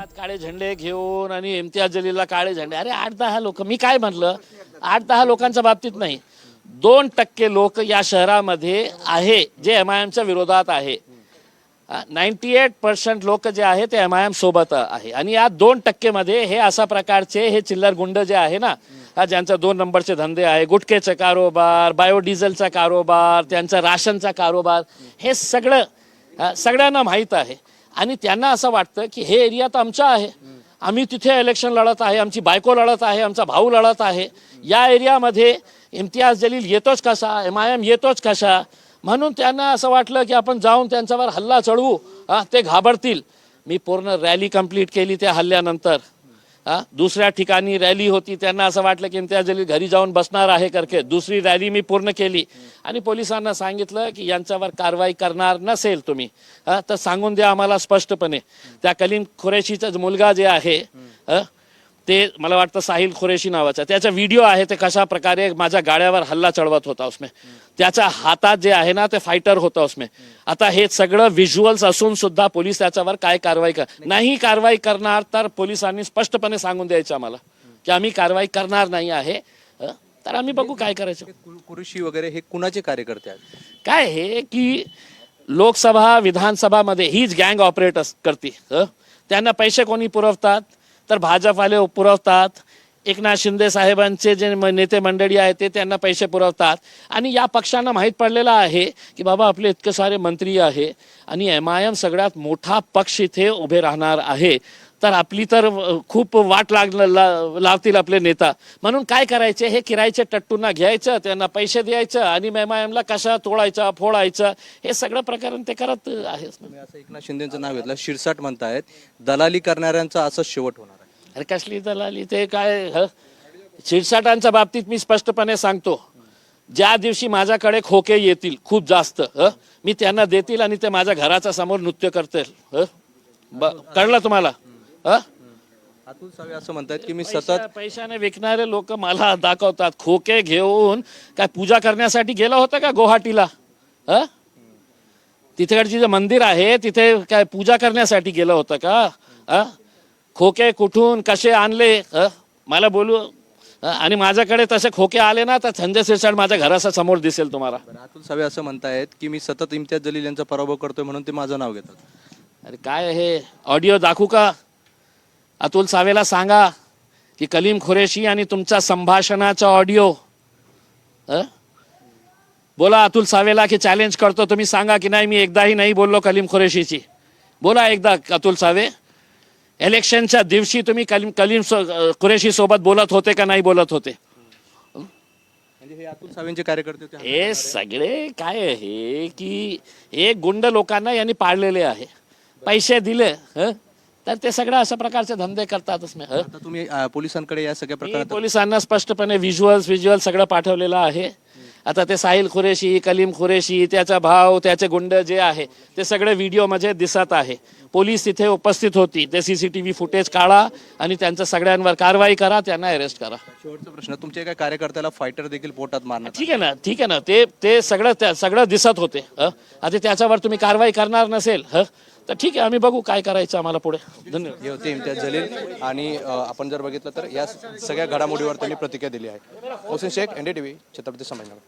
हातात काळे झेंडे घेऊन आणि इम्तियाज जलीलला काळे झेंडे. अरे 8-10 लोक, मी काय म्हटलं, 8-10 लोकांच्या बाबतीत नाही, 2% लोक या शहरामध्ये आहे जे MIMच्या विरोधात आहे. 98% लोक जे आहे ते MIM सोबत आहे. आणि या 2% मध्ये हे अशा प्रकारचे हे चिल्लर गुंड जे आहे ना, ज्यांचा 2 नंबरचे धंदे आहे, गुटखेचा कारोबार, बायोडिझेलचा कारोबार, त्यांचा राशनचा कारोबार, हे सगळ्यांना माहीत आहे. आणि त्यांना असं वाटतं की हे एरिया तर आमचा आहे, आम्ही तिथे इलेक्शन लढत आहे, आमची बायको लढत आहे, आमचा भाऊ लढत आहे, या एरियामध्ये इम्तियाज जलील येतोच कसा, MIM येतोच कसा. म्हणून त्यांना असं वाटलं की आपण जाऊन त्यांच्यावर हल्ला चढवू, ते घाबरतील. मी पूर्ण रॅली कंप्लीट केली त्या हल्ल्यानंतर. दुसऱ्या ठिकाणी रॅली होती, त्यांना असं वाटलं की इम्तियाज जलील घरी जाऊन बसणार आहे करके. दुसरी रॅली मी पूर्ण केली आणि पोलिसांना सांगितलं की यांच्यावर कारवाई करणार नसेल तुम्ही तर सांगून द्या आम्हाला स्पष्टपणे. त्या कलीम खुरेशीचा मुलगा जे आहे ते मला वाटतं साहिल खुरेशी नावाचा, त्याचा व्हिडिओ आहे ते कशा प्रकारे माझ्या गाड्यावर हल्ला चढवत होता उसमें. त्याच्या हातात जे आहे ना ते फायटर होता उसमें. आता हे सगळं व्हिज्युअल्स असून सुद्धा पोलीस त्याच्यावर काय नाही कारवाई करणार तर पोलिसांनी स्पष्टपणे सांगून द्यायचं आम्हाला की आम्ही कारवाई करणार नाही आहे. तर आम्ही बघू काय करायचं. कुरेशी वगैरे हे कुणाचे कार्यकर्ते आहेत? काय हे की लोकसभा विधानसभामध्ये हीच गँग ऑपरेट करते. त्यांना पैसे कोणी पुरवतात तर भाजपवाले पुरवतात. एकनाथ शिंदे साहेबांचे जे नेते मंडळी आहेत ते त्यांना पैसे पुरवतात. आणि या पक्षांना माहीत पडलेलं आहे की बाबा आपले इतके सारे मंत्री आहे आणि MIM सगळ्यात मोठा पक्ष इथे उभे राहणार आहे, तर आपली तर खूप वाट लावतील आपले नेता. म्हणून काय करायचे, हे किरायचे टट्टूंना घ्यायचं, त्यांना पैसे द्यायचं आणि MIMला कशा तोडायचं फोडायचं हे सगळं प्रकरण ते करत आहे. असं एकनाथ शिंदेचं नाव घेतलं, शिरसाट म्हणतायत दलाली करणाऱ्यांचा असं शेवट होणार आहे. अरे कसली दलाली, ते काय शिरसाटांच्या बाबतीत मी स्पष्टपणे सांगतो, ज्या दिवशी माझ्याकडे खोके येतील खूप जास्त, मी त्यांना देतील आणि ते माझ्या घराच्या समोर नृत्य करतील. कळलं तुम्हाला? अतुल सावे असं म्हणतात की मी सतत पैशाने विकणारे लोक मला दाखवतात खोके घेऊन. काय पूजा करण्यासाठी गेलं होतं का गुवाहाटीला? तिथेकडची जे मंदिर आहे तिथे काय पूजा करण्यासाठी गेलं होतं का? खोके कुठून कसे आणले मला बोलू. आणि माझ्याकडे तसे खोके आले ना तर संजय शिरसाट माझ्या घराच्या समोर दिसेल तुम्हाला. अतुल सावे असं म्हणतायत की मी सतत इम्तियाज जलील यांचा पराभव करतोय म्हणून ते माझं नाव घेतात. अरे काय हे ऑडिओ दाखवू का? अतुल सावेला सांगा की कलीम खुरेशी आणि तुमचा संभाषणाचा ऑडिओ बोला अतुल सावेला की चॅलेंज करतो. तुम्ही सांगा की नाही मी एकदाही नाही बोललो कलीम खुरेशीची. बोला एकदा अतुल सावे, इलेक्शनच्या दिवशी तुम्ही कलीम खुरेशी सोबत बोलत होते का नाही बोलत होते? म्हणजे हे अतुल सावेंचे कार्यकर्ते होते. हे सगळे काय आहे की एक गुंड लोकांना यांनी पाळलेले आहे. पैसे दिले तर ते सगळं अशा प्रकारचे धंदे करतात. आता तुम्ही पोलिसांकडे या सगळ्या प्रकारात पोलिसांना स्पष्टपणे व्हिज्युअल सगळं पाठवलेलं आहे. आता ते साहिल खुरेशी, कलीम खुरेशी, त्याचा भाव, त्याचे गुंड जे आहे ते सगळे व्हिडिओमध्ये दिसत आहे. पोलीस तिथे उपस्थित होती. ते CCTV फुटेज काढा आणि त्यांच्या सगळ्यांवर कारवाई करा, त्यांना अरेस्ट करा. शेवटचा प्रश्न, तुमच्या एका कार्यकर्त्याला फायटर देखील पोटात मारणार. ठीक आहे ना, ते सगळं दिसत होते. आता त्याच्यावर तुम्ही कारवाई करणार नसेल तर ठीक आहे, आम्ही बघू काय करायचं आम्हाला पुढे. धन्यवाद. हे होते इम्तियाज जलील आणि आपण जर बघितलं तर या सगळ्या घडामोडीवर त्यांनी प्रतिक्रिया दिली आहे. मोहसिन शेख, NDTV, छत्रपती संभाजीनगर.